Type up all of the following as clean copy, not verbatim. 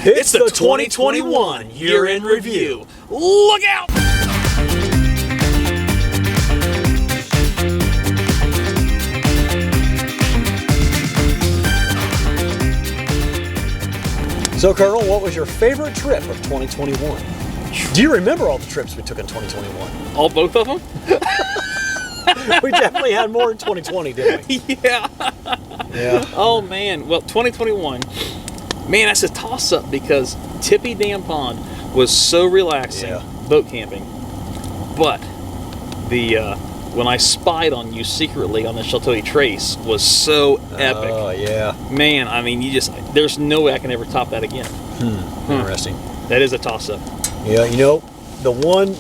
It's the 2021 Year in Review. Look out! So, Colonel, what was your favorite trip of 2021? Do you remember all the trips we took in 2021? All both of them? We definitely had more in 2020, didn't we? Yeah. Yeah. Oh, man. Well, 2021, man, that's a toss-up because Tippy Dam Pond was so relaxing, boat camping. But the when I spied on you secretly on the Chateau Trace was so epic. Oh, yeah. Man, I mean, there's no way I can ever top that again. Interesting. That is a toss-up. Yeah, you know, the one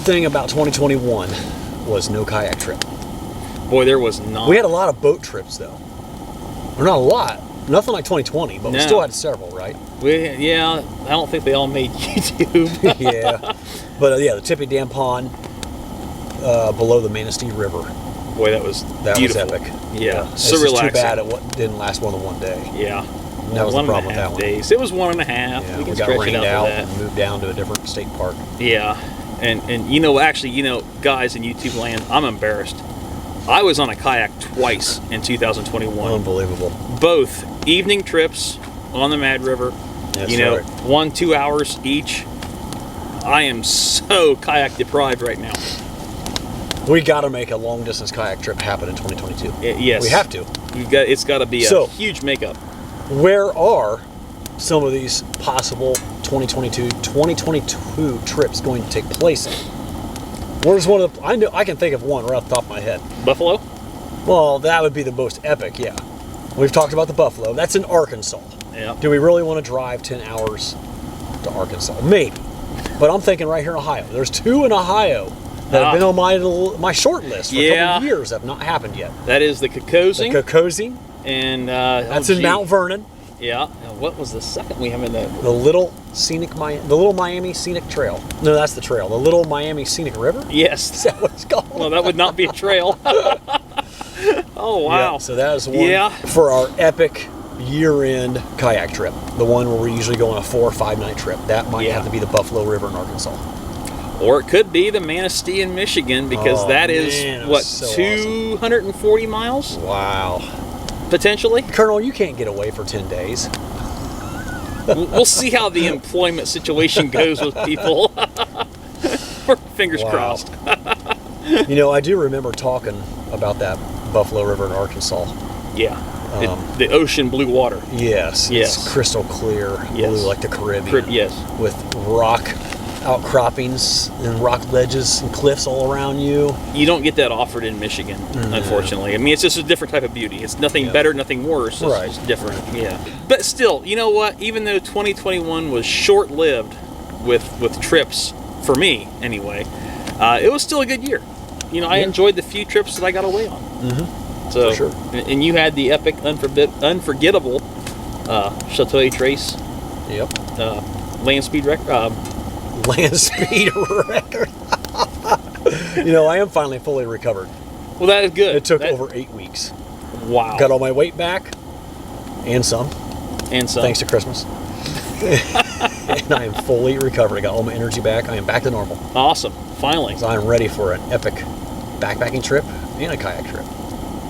thing about 2021 was no kayak trip. Boy, there was not. We had a lot of boat trips, though. Or not a lot. Nothing like 2020, but we still had several, right? Yeah, I don't think they all made YouTube. Yeah. But, yeah, the Tippy Dam Pond below the Manistee River. Boy, that was beautiful. Was epic. Yeah, so relaxing. Too bad it didn't last more than one day. Yeah. That was the problem with that one. Days. It was 1.5. Yeah, we can got stretch rained it out to that. and moved down to a different state park. Yeah. And you know, actually, you know, guys in YouTube land, I'm embarrassed. I was on a kayak twice in 2021. Unbelievable. Both evening trips on the Mad River. That's 1-2 hours each. I am so kayak deprived right now. We got to make a long distance kayak trip happen in 2022. Yes. We have to. It's got to be a huge makeup. Where are some of these possible 2022 trips going to take place in? Where's one of the... I can think of one right off the top of my head. Buffalo? Well, that would be the most epic, yeah. We've talked about the Buffalo. That's in Arkansas. Yeah. Do we really want to drive 10 hours to Arkansas? Maybe. But I'm thinking right here in Ohio. There's 2 in Ohio that have been on my short list for a couple of years that have not happened yet. That is the Kayaking. The Kayaking. And that's in Mount Vernon. Yeah. And what was the second we have in there? The Little Miami Scenic Trail. No, that's the trail. The Little Miami Scenic River? Yes. Is that what it's called? Well, that would not be a trail. Oh, wow. Yeah, so that is one for our epic year-end kayak trip. The one where we usually go on a 4 or 5 night trip. That might have to be the Buffalo River in Arkansas. Or it could be the Manistee in Michigan because that is, 240 miles? Wow. Potentially. Colonel, you can't get away for 10 days. We'll see how the employment situation goes with people. Fingers crossed. You know, I do remember talking about that Buffalo River in Arkansas. Yeah. The ocean blue water. Yes. It's crystal clear blue like the Caribbean. Yes. With rock outcroppings and rock ledges and cliffs all around you. You don't get that offered in Michigan, unfortunately. I mean, it's just a different type of beauty. It's nothing better, nothing worse. It's just different. Yeah. But still, you know what? Even though 2021 was short-lived with trips, for me anyway, it was still a good year. You know, I enjoyed the few trips that I got away on. Mm-hmm. So, for sure. And you had the epic, unforgettable Chateau Trace. Yep. Land speed record. Land speed record. You know, I am finally fully recovered. Well, that is good. It took over 8 weeks. Wow. Got all my weight back, and some. Thanks to Christmas. And I am fully recovered. I got all my energy back. I am back to normal. Awesome. Finally. So I'm ready for an epic backpacking trip and a kayak trip.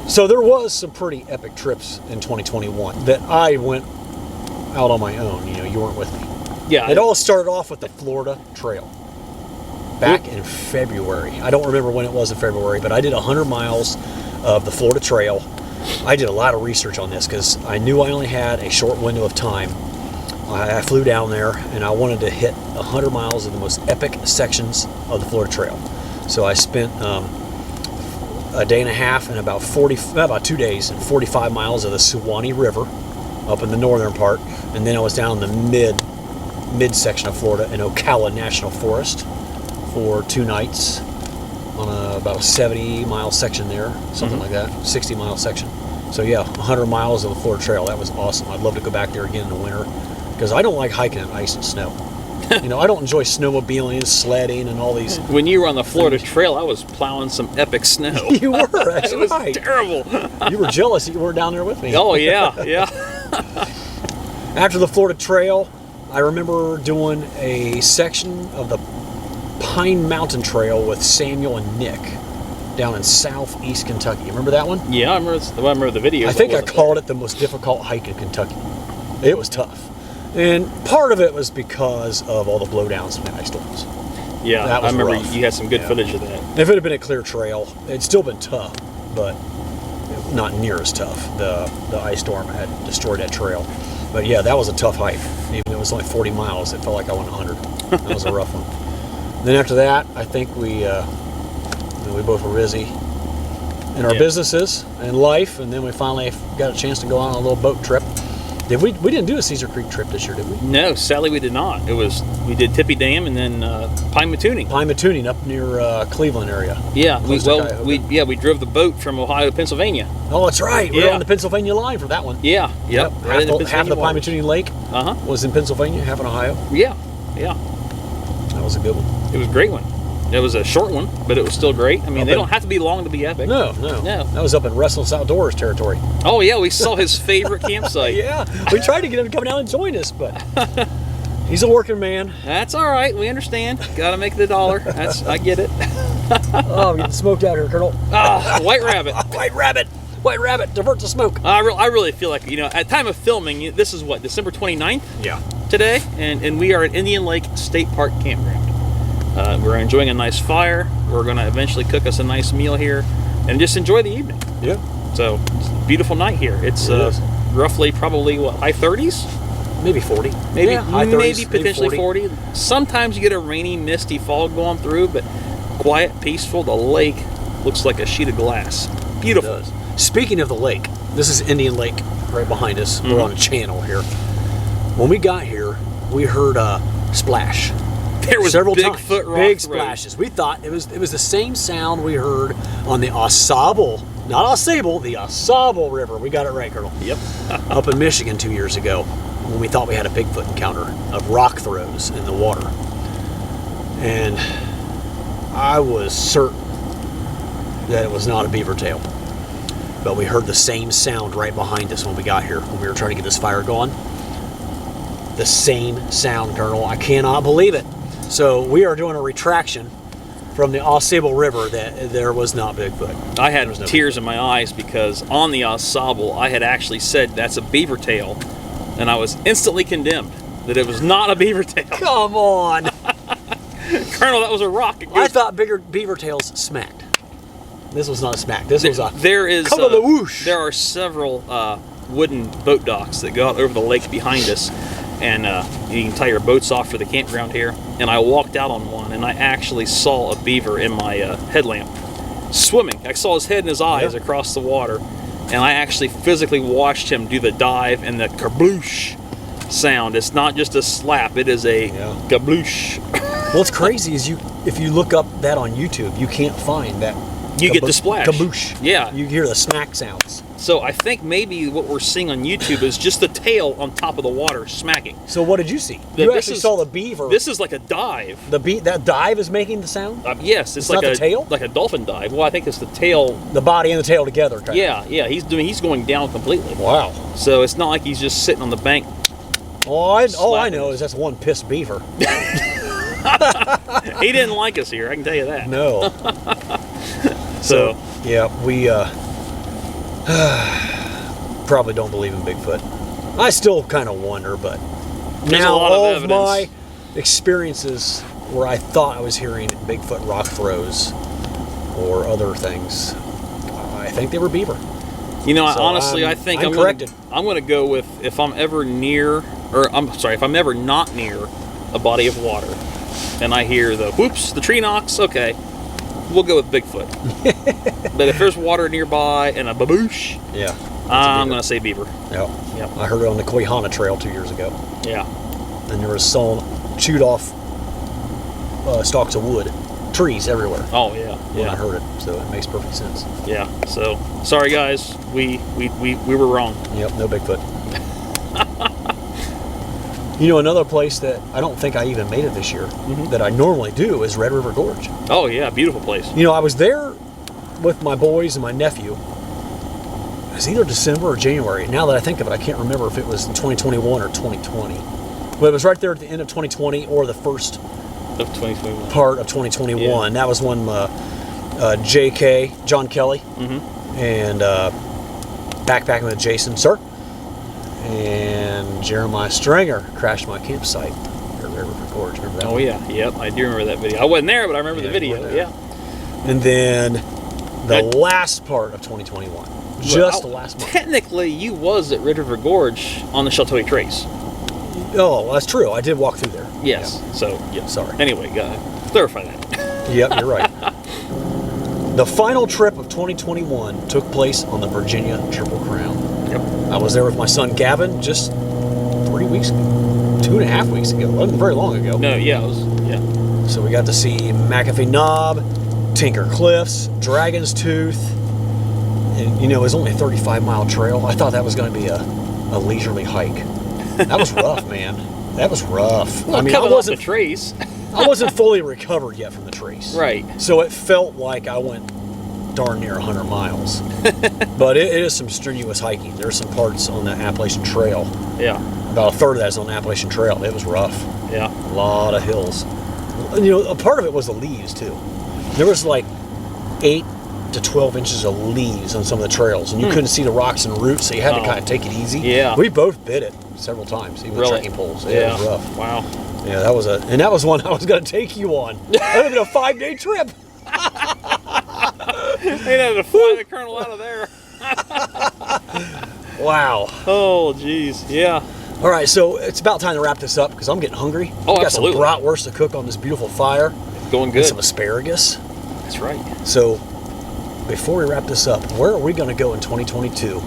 So there was some pretty epic trips in 2021 that I went out on my own. You know, you weren't with me. Yeah. It all started off with the Florida Trail back in February. I don't remember when it was in February, but I did 100 miles of the Florida Trail. I did a lot of research on this because I knew I only had a short window of time. I flew down there and I wanted to hit 100 miles of the most epic sections of the Florida Trail. So I spent a day and a half and about 2 days and 45 miles of the Suwannee River up in the northern part, and then I was down in the mid section of Florida in Ocala National Forest for 2 nights on about a 70-mile section there, something like that, 60-mile section. So yeah, 100 miles of the Florida Trail. That was awesome. I'd love to go back there again in the winter because I don't like hiking in ice and snow. You know, I don't enjoy snowmobiling, sledding, and all these. When you were on the Florida Trail, I was plowing some epic snow. You were, that's It was right. terrible. You were jealous that you weren't down there with me. Oh, yeah, yeah. After the Florida Trail, I remember doing a section of the Pine Mountain Trail with Samuel and Nick down in southeast Kentucky. You remember that one? Yeah, I remember the video. I think I called it the most difficult hike in Kentucky. It was tough. And part of it was because of all the blowdowns from the ice storms. Yeah, That was I remember rough. you had some good Yeah. footage of that. If it had been a clear trail, it'd still been tough, but not near as tough. The ice storm had destroyed that trail. But yeah, that was a tough hike. Even though it was only 40 miles, it felt like I went 100. That was a rough one. Then after that, I think we both were busy in our businesses and life, and then we finally got a chance to go on a little boat trip. We didn't do a Cedar Creek trip this year, did we? No, sadly we did not. We did Tippy Dam and then Pine Matooning. Pine Matooning up near Cleveland area. Yeah, Close to Cuyahoga. we drove the boat from Ohio to Pennsylvania. Oh, that's right. We were Yeah. on the Pennsylvania line for that one. Yeah, yep. Right in the Half the Pine waters. Matooning Lake Uh-huh. was in Pennsylvania, half in Ohio. Yeah. That was a good one. It was a great one. It was a short one, but it was still great. I mean, they Okay. don't have to be long to be epic. No. That was up in Restless Outdoors territory. Oh yeah, we saw his favorite campsite. Yeah, we tried to get him to come down and join us, but he's a working man. That's all right. We understand. Got to make the dollar. I get it. Oh, we're getting smoked out here, Colonel. Ah, White Rabbit. White rabbit, divert the smoke. I really feel like, at time of filming, this is what, December 29th Yeah. today, and we are at Indian Lake State Park Campground. We're enjoying a nice fire. We're going to eventually cook us a nice meal here and just enjoy the evening. Yeah. So, it's a beautiful night here. It's It is. roughly probably, high 30s? Maybe 40. Maybe, Yeah, high 30s, maybe potentially 40. Sometimes you get a rainy, misty fog going through, but quiet, peaceful. The lake looks like a sheet of glass. Beautiful. It does. Speaking of the lake, this is Indian Lake right behind us. We're on a channel here. When we got here, we heard a splash. There was several Bigfoot times. rock Big throw. splashes. We thought it was the same sound we heard on the AuSable, not AuSable, the AuSable River. We got it right, Colonel. Yep. Up in Michigan 2 years ago, when we thought we had a Bigfoot encounter of rock throws in the water. And I was certain that it was not a beaver tail. But we heard the same sound right behind us when we got here, when we were trying to get this fire going. The same sound, Colonel. I cannot believe it. So we are doing a retraction from the AuSable River that there was not Bigfoot. I had no tears in my eyes because on the AuSable, I had actually said that's a beaver tail, and I was instantly condemned that it was not a beaver tail. Come on! Colonel, that was a rock. I thought bigger beaver tails smacked. This was not a smack. This was a come on the whoosh. There are several wooden boat docks that go out over the lake behind us, and you can tie your boats off for the campground here. And I walked out on one, and I actually saw a beaver in my headlamp swimming. I saw his head and his eyes across the water, and I actually physically watched him do the dive and the kabloosh sound. It's not just a slap; it is a kabloosh. What's crazy is if you look up that on YouTube, you can't find that. You get the splash. Kaboosh. Yeah. You hear the smack sounds. So I think maybe what we're seeing on YouTube is just the tail on top of the water smacking. So what did you see? This You actually is- saw the beaver. This is like a dive. That dive is making the sound? Yes, it's like not a the tail? like a dolphin dive. Well, I think it's the tail. The body and the tail together. Kind of. Yeah, he's going down completely. Wow. So it's not like he's just sitting on the bank. All I Slapping know us. is that's one pissed beaver. He didn't like us here, I can tell you that. No. So Yeah, we probably don't believe in Bigfoot. I still kind of wonder, but There's now a lot of all of evidence. my experiences where I thought I was hearing Bigfoot rock throws or other things, I think they were beaver. you know, So honestly, I think I'm I'm corrected. going to go with if I'm ever not near a body of water, and I hear the whoops, the tree knocks. Okay, we'll go with Bigfoot. But if there's water nearby and a baboosh, Yeah. I'm going to say beaver. Yeah. Yep. I heard it on the Koihana Trail 2 years ago. Yeah. And there was some chewed off stalks of wood, trees everywhere Oh yeah. when I Yeah. heard it. So it makes perfect sense. Yeah. So sorry guys, we were wrong. Yep, no Bigfoot. You know, another place that I don't think I even made it this year that I normally do is Red River Gorge. Oh yeah, beautiful place. You know, I was there with my boys and my nephew, was either December or January. Now that I think of it, I can't remember if it was in 2021 or 2020. But it was right there at the end of 2020 or the first Of 2021. part of 2021. Yeah. That was when J.K., John Kelly, and backpacking with Jason, sir, and Jeremiah Stringer crashed my campsite at River Gorge. Remember that? Oh yeah, yep, I do remember that video. I wasn't there, but I remember the you video. weren't there. Yeah. And then the last part of 2021, just the last month. Technically, you was at River Gorge on the Sheltowee Trace. Oh, that's true. I did walk through there. Yes. Yeah. So yeah. Sorry. Anyway, clarify that. Yep, you're right. The final trip of 2021 took place on the Virginia Triple Crown. Yep. I was there with my son Gavin just 3 weeks ago, 2.5 weeks ago. It wasn't very long ago. No, yeah, it was. Yeah. So we got to see McAfee Knob, Tinker Cliffs, Dragon's Tooth. And, it was only a 35-mile trail. I thought that was going to be a leisurely hike. That was rough, man. That was rough. Well, I mean, coming off the trace. I wasn't fully recovered yet from the trace. Right. So it felt like I went darn near 100 miles. But it is some strenuous hiking. There's some parts on the Appalachian Trail. Yeah. About a third of that is on the Appalachian Trail. It was rough. Yeah. A lot of hills. And, a part of it was the leaves, too. There was like 8 to 12 inches of leaves on some of the trails, and you couldn't see the rocks and roots, so you had to kind of take it easy. Yeah. We both bit it several times, even with trekking poles. Yeah. It was rough. Wow. Yeah, that was one I was going to take you on. That would have been a 5-day trip. They had to fly the colonel out of there. Wow. Oh, jeez. Yeah. All right, so it's about time to wrap this up because I'm getting hungry. Oh, we got absolutely. some bratwurst to cook on this beautiful fire. Going And good. some asparagus. That's right. So, before we wrap this up, where are we going to go in 2022?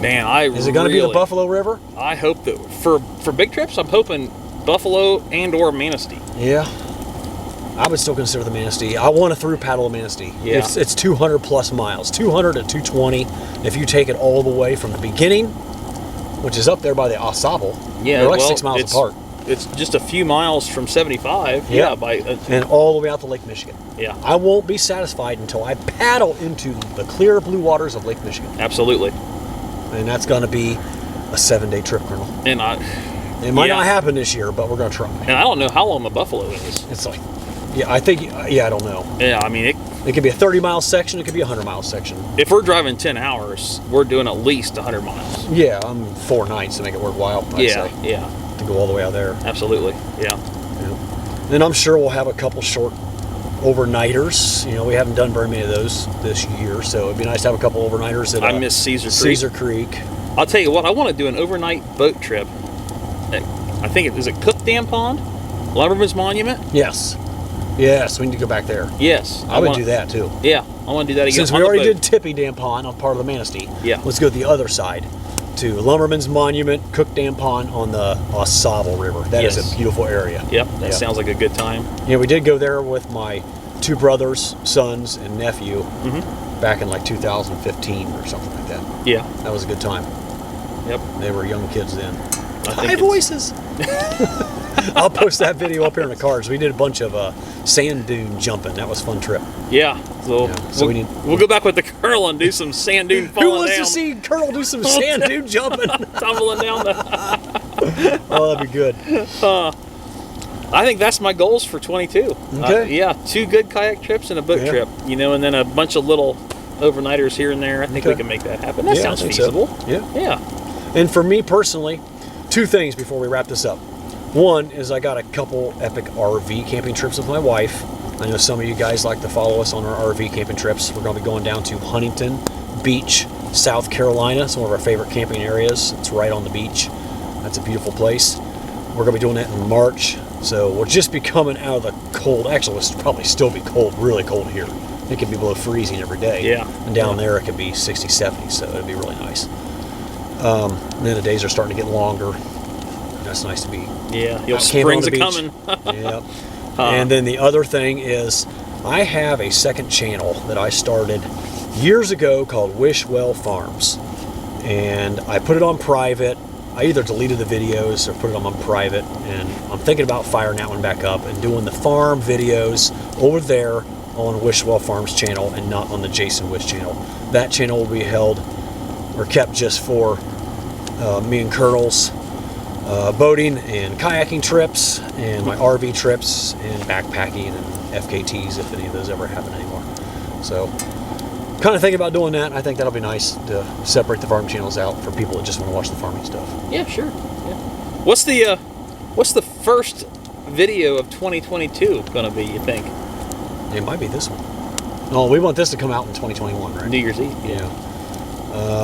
Man, Is it going to be the Buffalo River? I hope that for big trips, I'm hoping Buffalo and or Manistee. Yeah. I would still consider the Manistee. I want to through paddle the Manistee. Yeah. It's 200 plus miles, 200 to 220. If you take it all the way from the beginning, which is up there by the Au Sable, Yeah, they're like 6 miles apart. It's just a few miles from 75. Yeah, and all the way out to Lake Michigan. Yeah. I won't be satisfied until I paddle into the clear blue waters of Lake Michigan. Absolutely. And that's going to be a 7-day trip, Colonel. And It might not happen this year, but we're going to try. And I don't know how long the Buffalo is. It's like, I don't know. Yeah, I mean, It could be a 30-mile section. It could be a 100-mile section. if we're driving 10 hours, we're doing at least 100 miles. Yeah, 4 nighs to make it worthwhile, I'd say. Yeah. To go all the way out there. Absolutely. Yeah. And I'm sure we'll have a couple short overnighters. We haven't done very many of those this year, so it'd be nice to have a couple overnighters at I miss Caesar Creek. Caesar Creek. I'll tell you what, I want to do an overnight boat trip. I think is it Cook Dam Pond? Lumberman's Monument? Yes, we need to go back there. Yes. I would do that too. Yeah, I want to do that again. Since we already did Tippy Dam Pond on part of the Manistee, Yeah. let's go to the other side to Lumberman's Monument, Cook Dam Pond on the Au Sable River. That is Yes. a beautiful area. Yep, that sounds like a good time. Yeah, we did go there with my 2 brothers, sons, and nephew back in like 2015 or something like that. Yeah. That was a good time. Yep. They were young kids then. I think High it's- voices. I'll post that video up here in the cards. We did a bunch of sand dune jumping. That was a fun trip. Yeah. So, so we'll go back with the Colonel and do some sand dune falling Who wants down. to see Colonel do some sand dune jumping? Tumbling down the... Oh, that'd be good. I think that's my goals for 22. Okay. 2 good kayak trips and a boat trip. And then a bunch of little overnighters here and there. I think we can make that happen. That sounds I think feasible. so. Yeah. Yeah. And for me personally, 2 things before we wrap this up. One is I got a couple epic RV camping trips with my wife. I know some of you guys like to follow us on our RV camping trips. We're going to be going down to Huntington Beach, South Carolina. It's one of our favorite camping areas. It's right on the beach. That's a beautiful place. We're going to be doing that in March. So we'll just be coming out of the cold. Actually, it'll probably still be cold, really cold here. It could be below freezing every day. Yeah. And down there it could be 60, 70, so it'd be really nice. And then the days are starting to get longer. That's nice to be. Yeah. camping on Spring's the beach. coming. Yeah. And then the other thing is I have a second channel that I started years ago called Wishwell Farms. And I put it on private. I either deleted the videos or put it on private. And I'm thinking about firing that one back up and doing the farm videos over there on Wishwell Farms channel and not on the Jason Wish channel. That channel will be held are kept just for me and Colonel's boating and kayaking trips, and my RV trips, and backpacking and FKTs, if any of those ever happen anymore. So kind of thinking about doing that. I think that'll be nice to separate the farm channels out for people that just want to watch the farming stuff. Yeah, sure. Yeah. What's the first video of 2022 going to be, you think? It might be this one. Oh, we want this to come out in 2021, right? New Year's Eve. Yeah.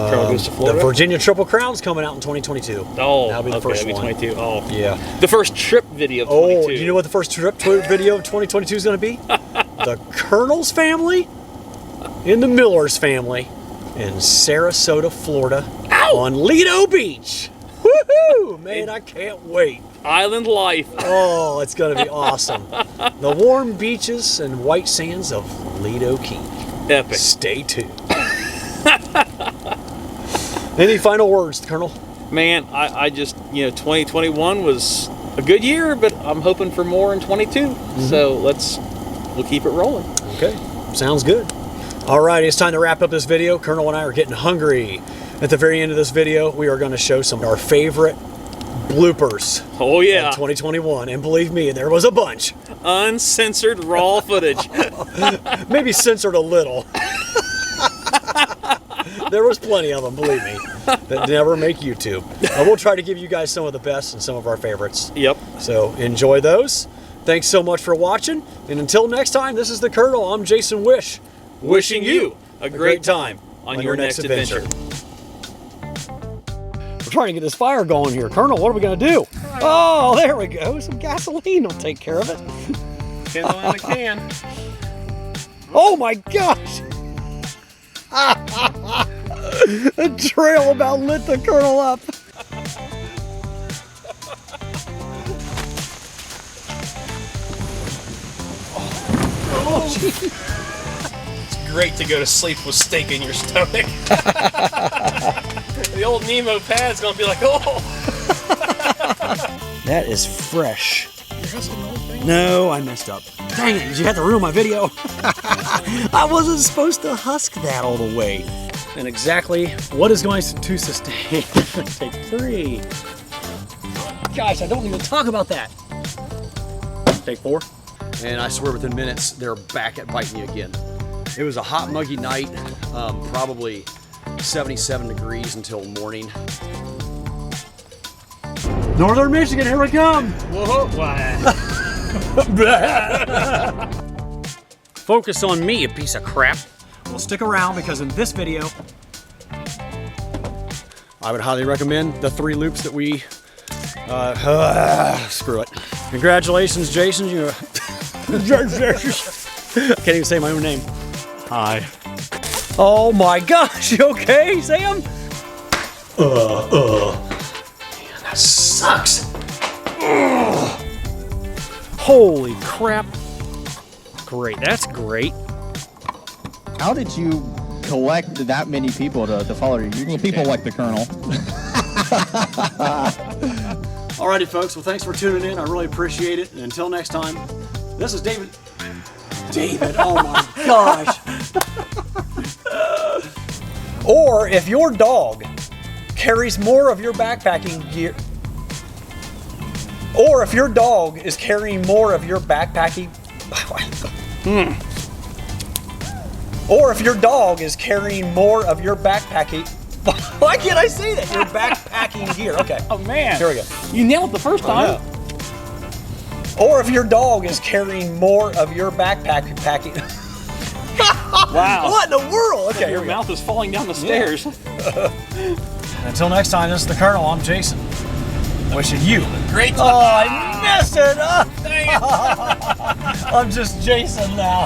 Colonel goes to Florida. The Virginia Triple Crown's coming out in 2022. Oh, that'll be the first one. 22. Oh, yeah. The first trip video of 22. Oh, do you know what the first trip video of 2022 is going to be? The Colonel's family and the Miller's family in Sarasota, Florida, on Lido Beach. Woohoo! Man, I can't wait. Island life. Oh, it's going to be awesome. The warm beaches and white sands of Lido Key. Epic. Stay tuned. Any final words, Colonel? Man, I just, 2021 was a good year, but I'm hoping for more in 22. So we'll keep it rolling. Okay, sounds good. All right, it's time to wrap up this video. Colonel and I are getting hungry. At the very end of this video, we are going to show some of our favorite bloopers. Oh yeah, 2021, and believe me, there was a bunch. Uncensored raw footage. Maybe censored a little. There was plenty of them, believe me, that never make YouTube. We'll try to give you guys some of the best and some of our favorites. Yep. So enjoy those. Thanks so much for watching. And until next time, this is the Colonel. I'm Jason Wish. Wishing you a great time on your next adventure. We're trying to get this fire going here. Colonel, what are we going to do? Oh, there we go. Some gasoline will take care of it. Kindle in a can. Oh my gosh. A trail about lit the Colonel up. Oh, geez. It's great to go to sleep with steak in your stomach. The old Nemo pad's gonna be like, oh. That is fresh. No, I messed up. Dang it, you had to ruin my video. I wasn't supposed to husk that all the way. And exactly what is going to sustain. Take 3. Gosh, I don't even talk about that. Take 4. And I swear within minutes, they're back at biting me again. It was a hot, muggy night, probably 77 degrees until morning. Northern Michigan, here we come. Whoa, Focus on me, you piece of crap. Well, stick around because in this video, I would highly recommend the 3 loops that we, screw it. Congratulations, Jason. You I can't even say my own name. Hi. Oh my gosh, you okay, Sam? Man, that sucks. Ugh. Holy crap. Great, that's great. How did you collect that many people to follow your YouTube people channel? like the Colonel. Alrighty, folks. Well, thanks for tuning in. I really appreciate it. And until next time, this is David. David, oh my gosh. Or if your dog carries more of your backpacking gear, or if your dog is carrying more of your backpacking, or if your dog is carrying more of your backpacking, why can't I say that? Your backpacking gear. Okay. Oh man. Here we go. You nailed it the first time. Or if your dog is carrying more of your backpacking. Wow. What in the world? Okay, here Your we go. mouth is falling down the stairs. Until next time, this is the Colonel. I'm Jason. Wishing you Great Oh, time. I messed it up. Dang it. I'm just Jason now.